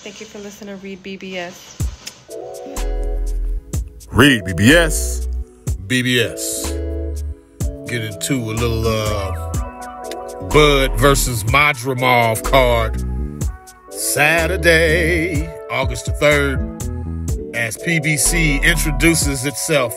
Thank you for listening to REED-BBS. REED-BBS. BBS. Get into a little Bud versus Madrimov card. Saturday, August the 3rd, as PBC introduces itself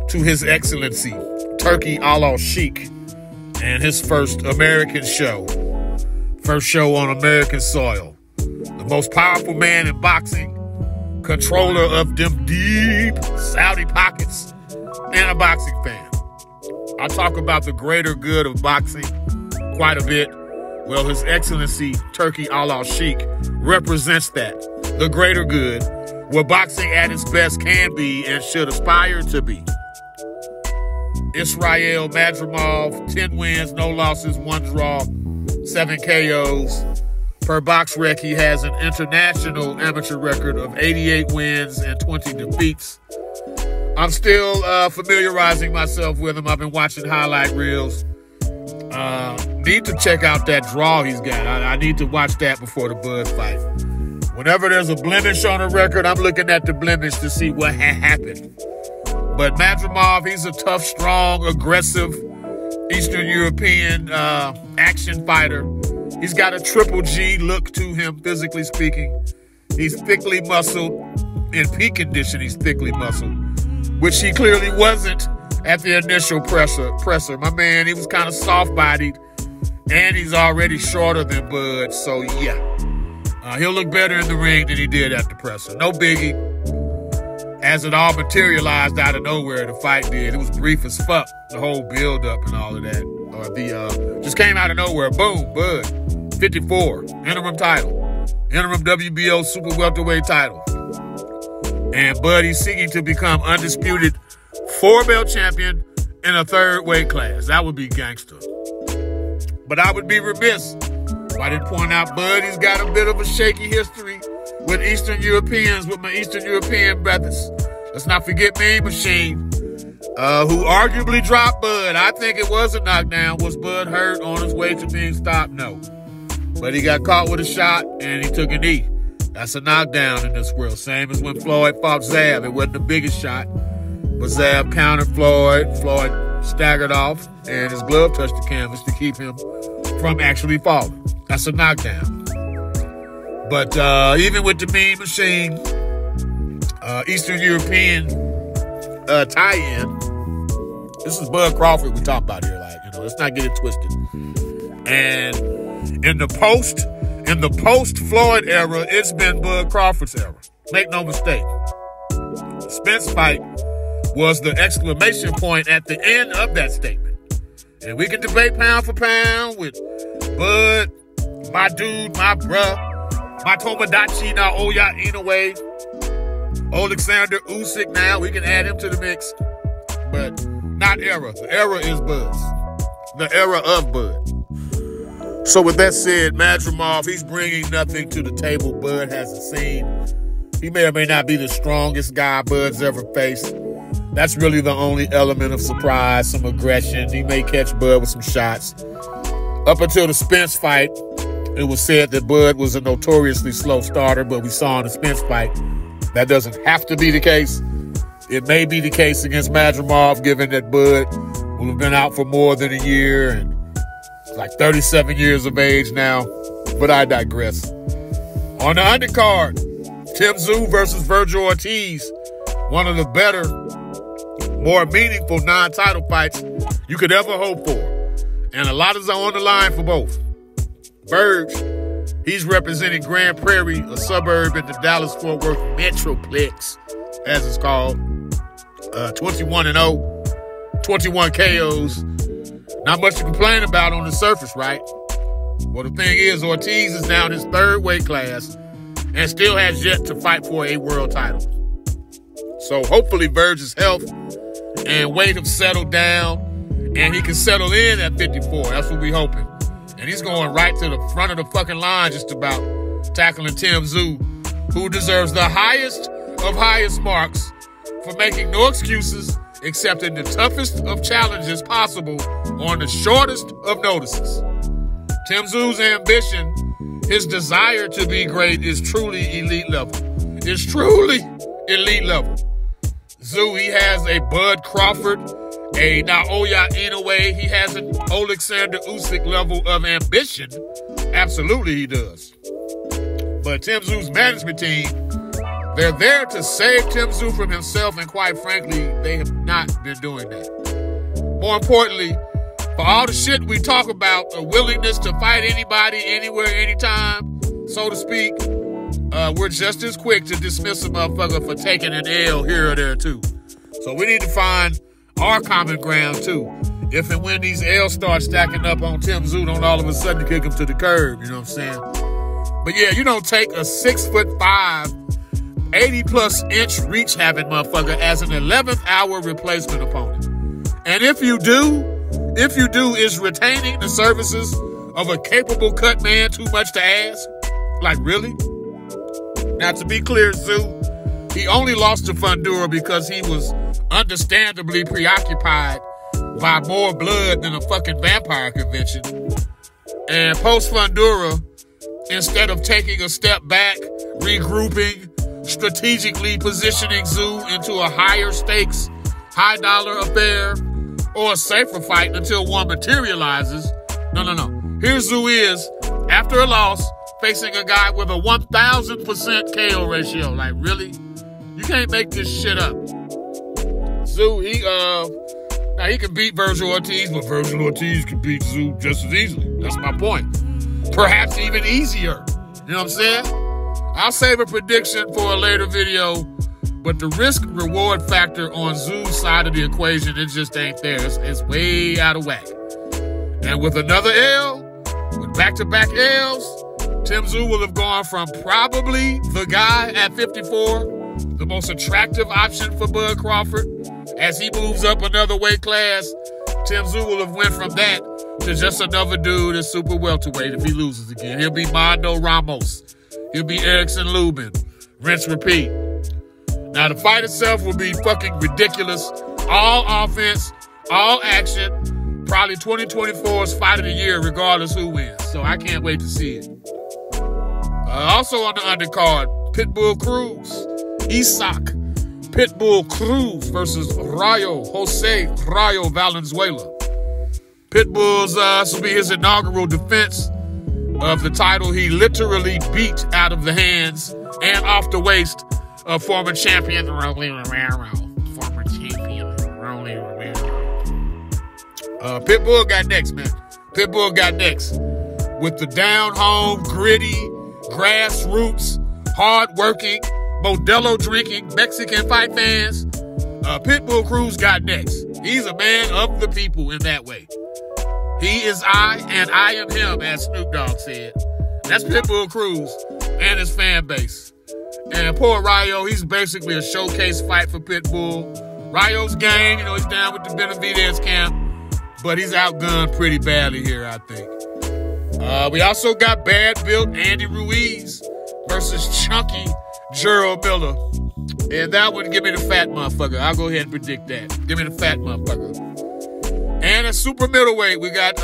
to His Excellency Turkei Alal-Sheikh and his first American show. First show on American soil. The most powerful man in boxing, controller of them deep Saudi pockets, and a boxing fan. I talk about the greater good of boxing quite a bit. Well, His Excellency Turkei Alal-Sheikh represents that, the greater good, where boxing at its best can be and should aspire to be. ISRAIL Madrimov, 10 wins, no losses, 1 draw, 7 KOs. Per BoxRec, he has an international amateur record of 88 wins and 20 defeats. I'm still familiarizing myself with him. I've been watching highlight reels. Need to check out that draw he's got. I need to watch that before the Bud fight. Whenever there's a blemish on a record, I'm looking at the blemish to see what happened. But Madrimov, he's a tough, strong, aggressive Eastern European action fighter. He's got a triple G look to him, physically speaking. He's thickly muscled. In peak condition, he's thickly muscled, which he clearly wasn't at the initial presser. My man, he was kind of soft-bodied, and he's already shorter than Bud, so yeah. He'll look better in the ring than he did at the presser. No biggie. As it all materialized out of nowhere, the fight did. It was brief as fuck, the whole build-up and all of that. Just came out of nowhere. Boom, Bud. 54, interim title. Interim WBO super welterweight title. And Bud, he's seeking to become undisputed 4-belt champion in a 3rd weight class. That would be gangster. But I would be remiss if I didn't point out Bud, he's got a bit of a shaky history with Eastern Europeans, with my Eastern European brothers. Let's not forget Mean Machine, who arguably dropped Bud. I think it was a knockdown. Was Bud hurt on his way to being stopped? No. But he got caught with a shot, and he took a knee. That's a knockdown in this world. Same as when Floyd fought Zab. It wasn't the biggest shot, but Zab countered Floyd. Floyd staggered off, and his glove touched the canvas to keep him from actually falling. That's a knockdown. But even with the Mean Machine, Eastern European tie-in, this is Bud Crawford we talk about here. Let's not get it twisted. And in the post Floyd era, it's been Bud Crawford's era. Make no mistake. The Spence fight was the exclamation point at the end of that statement. And we can debate pound for pound with Bud, my dude, my bruh, my Tomodachi, now Oya Inoue, Alexander Usyk now. We can add him to the mix. But not era. The era is Bud's. The era of Bud. So with that said, Madrimov, he's bringing nothing to the table Bud hasn't seen. He may or may not be the strongest guy Bud's ever faced. That's really the only element of surprise, some aggression. He may catch Bud with some shots. Up until the Spence fight, it was said that Bud was a notoriously slow starter, but we saw in the Spence fight that doesn't have to be the case. It may be the case against Madrimov, given that Bud will have been out for more than a year and like 37 years of age now, but I digress. On the undercard, Tim Tszyu versus Virgil Ortiz, one of the better, more meaningful non-title fights you could ever hope for. And a lot is on the line for both. Verge, he's representing Grand Prairie, a suburb in the Dallas-Fort Worth Metroplex, as it's called. 21-0, 21 KOs. Not much to complain about on the surface, right? Well, the thing is, Ortiz is now in his 3rd weight class and still has yet to fight for a world title. So hopefully Verge's health and weight have settled down and he can settle in at 54. That's what we're hoping. And he's going right to the front of the fucking line just about, tackling Tim Tszyu, who deserves the highest of highest marks for making no excuses, accepting the toughest of challenges possible on the shortest of notices. Tim Tszyu's ambition His desire to be great is truly elite level. It's truly elite level. Zoo, he has a Bud Crawford, a Naoya Inoue. He has an Alexander Usyk level of ambition. Absolutely he does. But Tim Tszyu's management team, they're there to save Tim Tszyu from himself, and quite frankly, they have not been doing that. More importantly, for all the shit we talk about, a willingness to fight anybody, anywhere, anytime, so to speak, we're just as quick to dismiss a motherfucker for taking an L here or there, too. So we need to find our common ground, too. If and when these L's start stacking up on Tim Tszyu, don't all of a sudden kick him to the curb, you know what I'm saying? But yeah, you don't take a 6'5", 80+ inch reach having motherfucker as an 11th hour replacement opponent. And if you do, is retaining the services of a capable cut man too much to ask? Like, really? Now, to be clear, Tszyu, he only lost to Fundura because he was understandably preoccupied by more blood than a fucking vampire convention. And post Fundura, instead of taking a step back, regrouping, strategically positioning Tszyu into a higher stakes, high dollar affair, or a safer fight until one materializes. No. Here Tszyu is, after a loss, facing a guy with a 1,000% KO ratio. Like, really? You can't make this shit up. Tszyu, now he can beat Virgil Ortiz, but Virgil Ortiz can beat Tszyu just as easily. That's my point. Perhaps even easier. You know what I'm saying? I'll save a prediction for a later video, but the risk-reward factor on Tszyu's side of the equation, it just ain't there. It's way out of whack. And with another L, with back-to-back L's, Tim Tszyu will have gone from probably the guy at 54, the most attractive option for Bud Crawford. As he moves up another weight class, Tim Tszyu will have went from that to just another dude at super welterweight if he loses again. He'll be Mondo Ramos. He'll be Erickson Lubin. Rinse, repeat. Now, the fight itself will be fucking ridiculous. All offense, all action. Probably 2024's fight of the year, regardless who wins. So I can't wait to see it. Also on the undercard, Pitbull Cruz. Isaac Pitbull Cruz versus Jose Rayo Valenzuela. Pitbull's this will be his inaugural defense of the title he literally beat out of the hands and off the waist of former champion Rolly Romero. Pitbull got next, man. Pitbull got next. With the down-home, gritty, grassroots, hard-working, Modelo-drinking Mexican fight fans, Pitbull Cruz got next. He's a man of the people in that way. He is I, and I am him, as Snoop Dogg said. That's Pitbull Cruz and his fan base. And poor Rayo, he's basically a showcase fight for Pitbull. Rayo's gang, he's down with the Benavidez camp, but he's outgunned pretty badly here, I think. We also got bad-built Andy Ruiz versus chunky Gerald Miller. And that one, give me the fat motherfucker. I'll go ahead and predict that. Give me the fat motherfucker. And at super middleweight, we got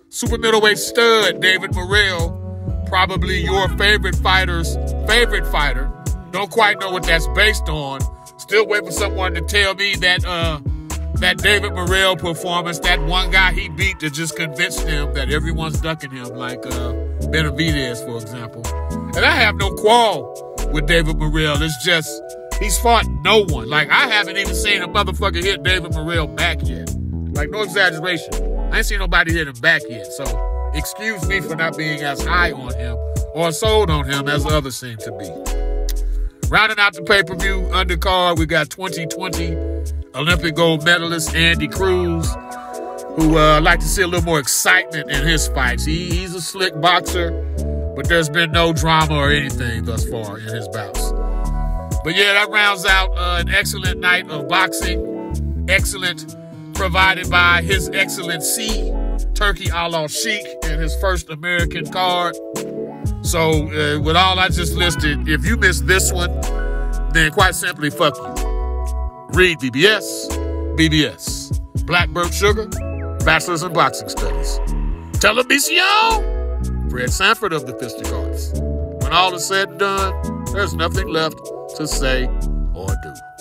super middleweight stud David Morrell, probably your favorite fighter's favorite fighter. Don't quite know what that's based on. Still wait for someone to tell me that that David Morrell performance, that one guy he beat that just convinced him that everyone's ducking him, like Benavidez, for example. And I have no quarrel with David Morrell. It's just, he's fought no one. Like, I haven't even seen a motherfucker hit David Morrell back yet. Like, no exaggeration. I ain't seen nobody hit him back yet. So, excuse me for not being as high on him or sold on him as others seem to be. Rounding out the pay-per-view undercard, we got 2020 Olympic gold medalist Andy Cruz, who I'd like to see a little more excitement in his fights. He's a slick boxer, but there's been no drama or anything thus far in his bouts. But yeah, that rounds out an excellent night of boxing. Excellent, provided by His Excellency, Turkey Alal-Sheikh, and his first American card. So, with all I just listed, if you missed this one, then quite simply, fuck you. REED-BBS, BBS, Blackbird Sugar, Bachelor's in Boxing Studies. Television! Fred Sanford of the fisticuffs. When all is said and done, there's nothing left to say or do.